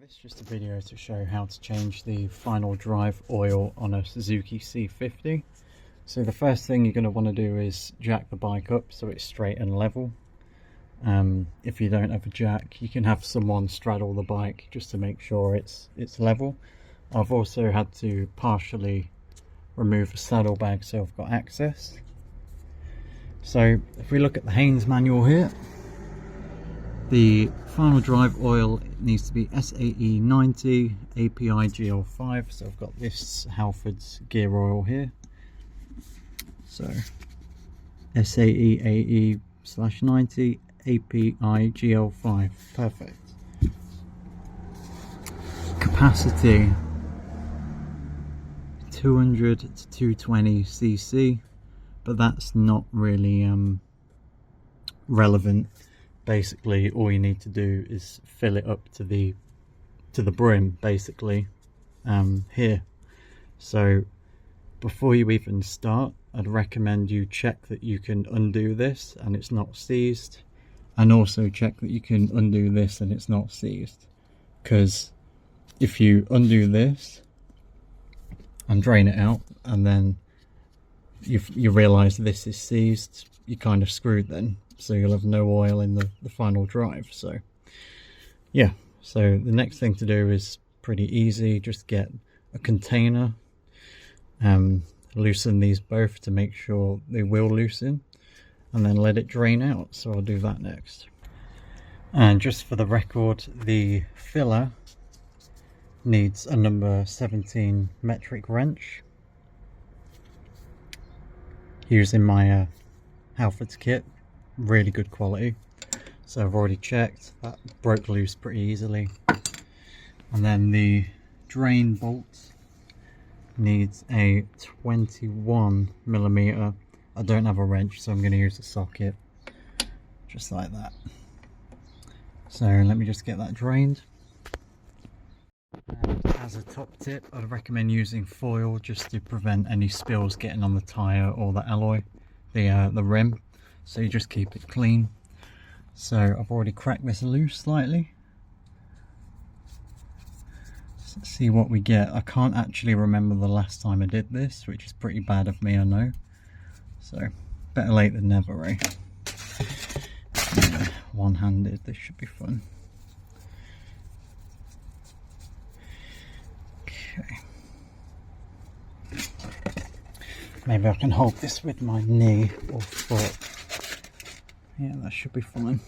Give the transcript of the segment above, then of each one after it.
This is just a video to show how to change the final drive oil on a Suzuki C50. So the first thing you're going to want to do is jack the bike up so it's straight and level. If you don't have a jack, you can have someone straddle the bike just to make sure it's level. I've also had to partially remove the saddlebag so I've got access. So if we look at the Haynes manual here, the final drive oil needs to be C800 API GL5. So I've got this Halford's gear oil here. So C800/90 API GL5. Perfect. Capacity 200 to 220 cc, but that's not really relevant. Basically all you need to do is fill it up to the brim, basically, here. So before you even start, I'd recommend you check that you can undo this and it's not seized, and also check that you can undo this and it's not seized, because if you undo this and drain it out and then you realize this is seized, you're kind of screwed then. So you'll have no oil in the final drive. So yeah, so the next thing to do is pretty easy. Just get a container, loosen these both to make sure they will loosen, and then let it drain out. So I'll do that next. And just for the record, the filler needs a number 17 metric wrench, using my Halford's kit. Really good quality. So I've already checked, that broke loose pretty easily. And then the drain bolt needs a 21mm. I don't have a wrench, so I'm going to use a socket, just like that. So let me just get that drained. And as a top tip, I'd recommend using foil just to prevent any spills getting on the tyre or the alloy, the rim. So you just keep it clean. So I've already cracked this loose slightly. Let's see what we get. I can't actually remember the last time I did this, which is pretty bad of me, I know. So better late than never, eh? Yeah, one-handed, this should be fun. Okay. Maybe I can hold this with my knee or foot. Yeah, that should be fine.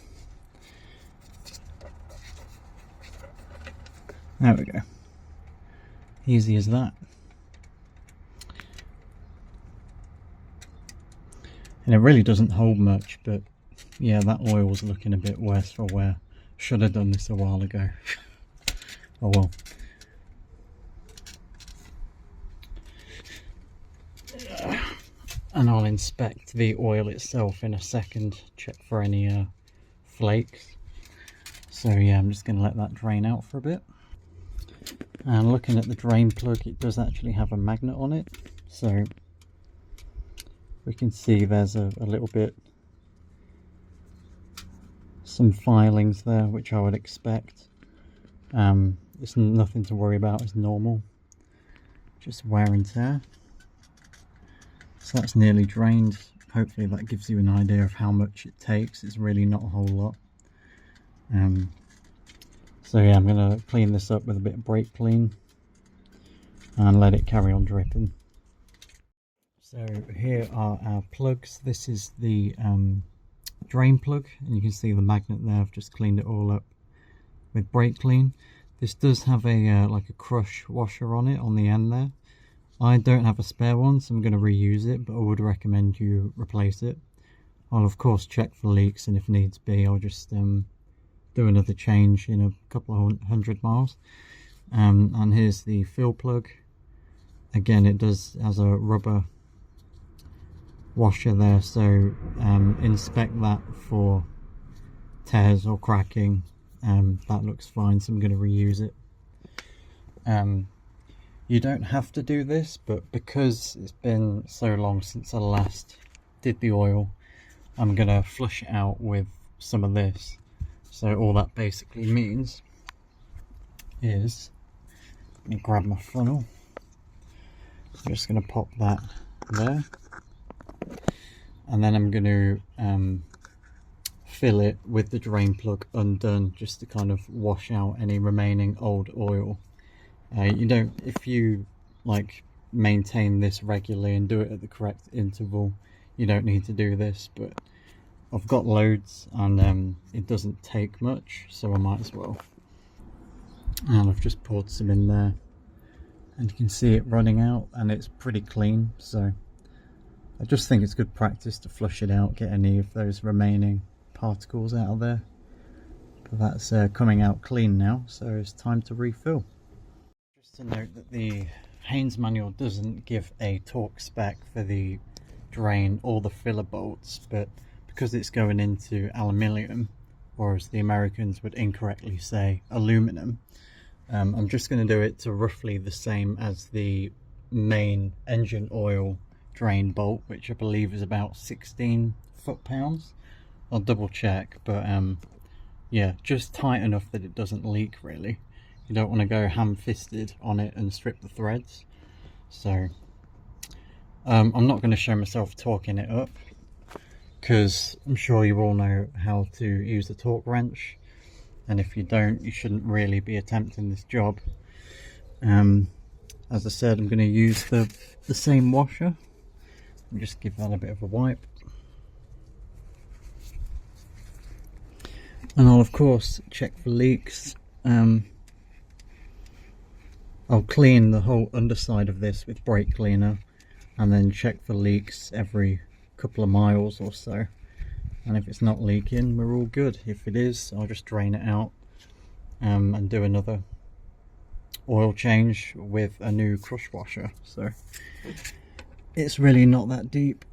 There we go. Easy as that. And it really doesn't hold much, but yeah, that oil's looking a bit worse for wear. Should have done this a while ago. Oh well. And I'll inspect the oil itself in a second, check for any flakes. So yeah, I'm just going to let that drain out for a bit. And looking at the drain plug, it does actually have a magnet on it. So we can see there's a little bit, some filings there, which I would expect. It's nothing to worry about, it's normal. Just wear and tear. So that's nearly drained. Hopefully that gives you an idea of how much it takes. It's really not a whole lot. So yeah, I'm going to clean this up with a bit of brake clean and let it carry on dripping. So here are our plugs. This is the drain plug, and you can see the magnet there. I've just cleaned it all up with brake clean. This does have a like a crush washer on it on the end there. I don't have a spare one, so I'm going to reuse it, but I would recommend you replace it. I'll of course check for leaks, and if needs be, I'll just do another change in a couple of 100 miles. And here's the fill plug. Again, it has a rubber washer there, so inspect that for tears or cracking. That looks fine, so I'm going to reuse it. You don't have to do this, but because it's been so long since I last did the oil, I'm going to flush it out with some of this. So all that basically means is, let me grab my funnel. I'm just going to pop that there, and then I'm going to fill it with the drain plug undone, just to kind of wash out any remaining old oil. You don't, if you like maintain this regularly and do it at the correct interval, you don't need to do this, but I've got loads and it doesn't take much, so I might as well. And I've just poured some in there, and you can see it running out, and it's pretty clean, so I just think it's good practice to flush it out, get any of those remaining particles out of there. But that's coming out clean now, so it's time to refill. Just to note that the Haynes manual doesn't give a torque spec for the drain or the filler bolts, but because it's going into aluminium, or as the Americans would incorrectly say, aluminum, I'm just going to do it to roughly the same as the main engine oil drain bolt, which I believe is about 16 foot-pounds. I'll double check, but yeah, just tight enough that it doesn't leak really. You don't want to go ham-fisted on it and strip the threads. So I'm not going to show myself torquing it up, because I'm sure you all know how to use a torque wrench, and if you don't, you shouldn't really be attempting this job. As I said, I'm going to use the same washer and just give that a bit of a wipe. And I'll of course check for leaks. I'll clean the whole underside of this with brake cleaner, and then check for leaks every couple of miles or so. And if it's not leaking, we're all good. If it is, I'll just drain it out and do another oil change with a new crush washer. So it's really not that deep.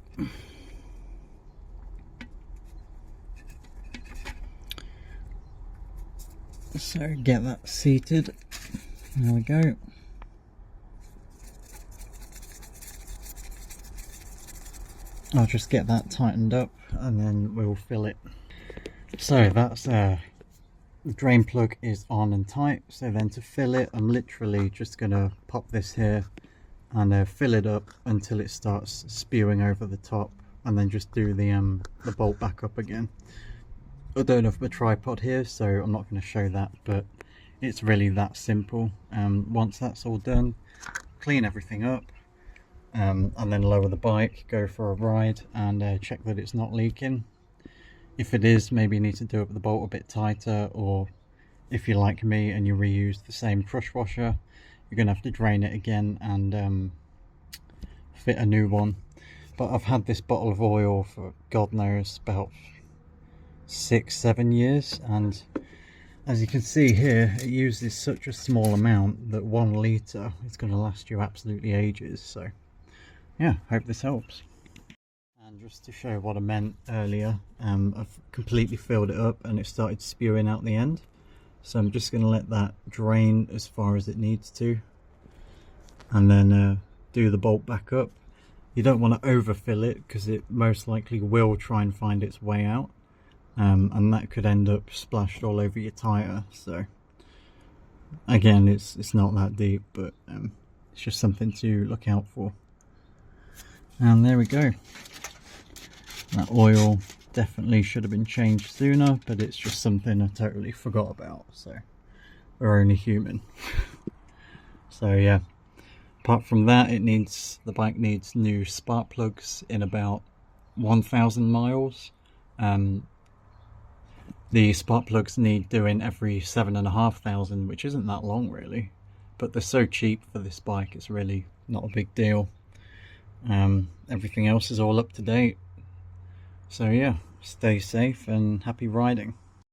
So get that seated. There we go. I'll just get that tightened up and then we'll fill it. So that's the drain plug is on and tight. So then to fill it, I'm literally just gonna pop this here and fill it up until it starts spewing over the top, and then just do the bolt back up again. I don't have my tripod here, so I'm not going to show that, but it's really that simple. Once that's all done, clean everything up, and then lower the bike, go for a ride, and check that it's not leaking. If it is, maybe you need to do up the bolt a bit tighter, or if you're like me and you reuse the same crush washer, you're going to have to drain it again and fit a new one. But I've had this bottle of oil for God knows about 6-7 years, and as you can see here, it uses such a small amount that 1 litre is going to last you absolutely ages. So yeah, hope this helps. And just to show what I meant earlier, I've completely filled it up and it started spewing out the end, so I'm just going to let that drain as far as it needs to, and then do the bolt back up. You don't want to overfill it because it most likely will try and find its way out. And that could end up splashed all over your tyre. So again, it's not that deep, but it's just something to look out for. And there we go. That oil definitely should have been changed sooner, but it's just something I totally forgot about, so we're only human. So yeah, apart from that, the bike needs new spark plugs in about 1,000 miles. The spark plugs need doing every 7,500, which isn't that long really, but they're so cheap for this bike, it's really not a big deal. Everything else is all up to date. So yeah, stay safe and happy riding.